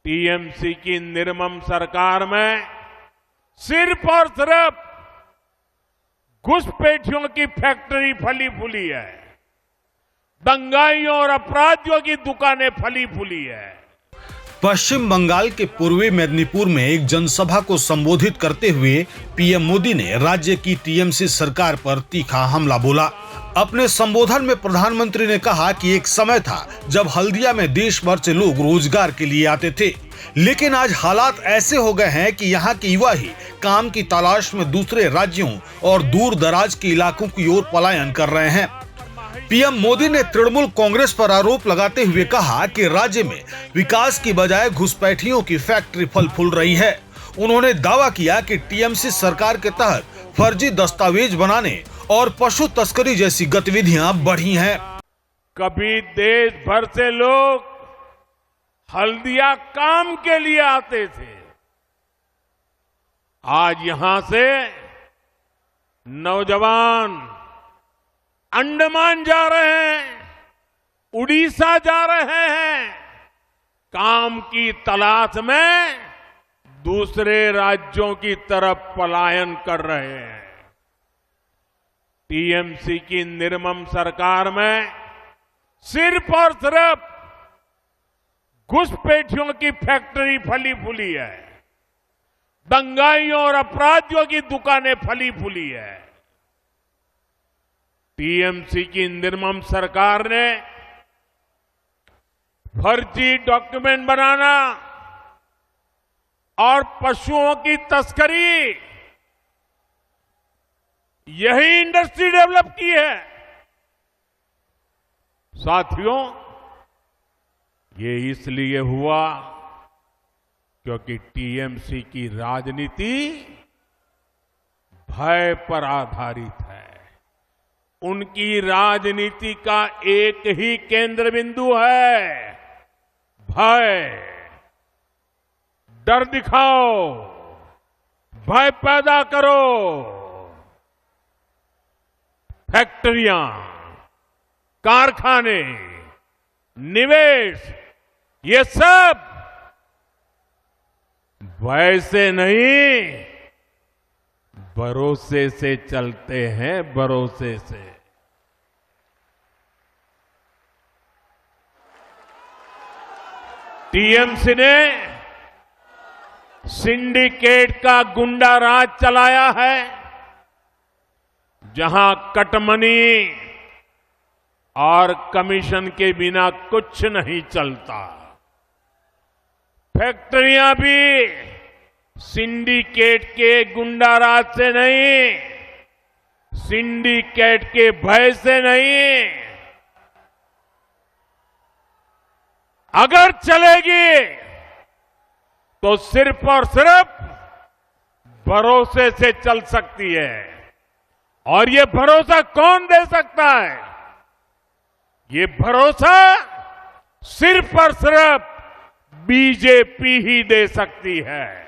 TMC की निर्मम सरकार में सिर्फ और सिर्फ घुसपैठियों की फैक्ट्री फली फूली है, दंगाइयों और अपराधियों की दुकानें फली फूली है। पश्चिम बंगाल के पूर्वी मेदिनीपुर में एक जनसभा को संबोधित करते हुए पीएम मोदी ने राज्य की टीएमसी सरकार पर तीखा हमला बोला। अपने संबोधन में प्रधानमंत्री ने कहा कि एक समय था जब हल्दिया में देश भर से लोग रोजगार के लिए आते थे, लेकिन आज हालात ऐसे हो गए हैं कि यहाँ के युवा ही काम की तलाश में दूसरे राज्यों और दूर दराज के इलाकों की ओर पलायन कर रहे हैं। पीएम मोदी ने तृणमूल कांग्रेस पर आरोप लगाते हुए कहा कि राज्य में विकास की बजाय घुसपैठियों की फैक्ट्री फल फूल रही है। उन्होंने दावा किया कि टीएमसी सरकार के तहत फर्जी दस्तावेज बनाने और पशु तस्करी जैसी गतिविधियां बढ़ी हैं। कभी देश भर से लोग हल्दिया काम के लिए आते थे, आज यहां से नौजवान अंडमान जा रहे हैं, उड़ीसा जा रहे हैं, काम की तलाश में दूसरे राज्यों की तरफ पलायन कर रहे हैं। टीएमसी की निर्मम सरकार में सिर्फ और सिर्फ घुसपैठियों की फैक्ट्री फली फूली है, दंगाइयों और अपराधियों की दुकानें फली फूली है। टीएमसी की निर्मम सरकार ने फर्जी डॉक्यूमेंट बनाना और पशुओं की तस्करी, यही इंडस्ट्री डेवलप की है। साथियों, ये इसलिए हुआ क्योंकि टीएमसी की राजनीति भय पर आधारित है। उनकी राजनीति का एक ही केंद्र बिंदु है, भय। डर दिखाओ, भय पैदा करो। फैक्ट्रियां, कारखाने, निवेश, ये सब भय से नहीं, भरोसे से चलते हैं, भरोसे से। टीएमसी ने सिंडिकेट का गुंडा राज चलाया है, जहां कटमनी और कमीशन के बिना कुछ नहीं चलता। फैक्ट्रियां भी सिंडिकेट के गुंडा राज से नहीं, सिंडिकेट के भय से नहीं, अगर चलेगी तो सिर्फ और सिर्फ भरोसे से चल सकती है। और ये भरोसा कौन दे सकता है? ये भरोसा सिर्फ और सिर्फ बीजेपी ही दे सकती है।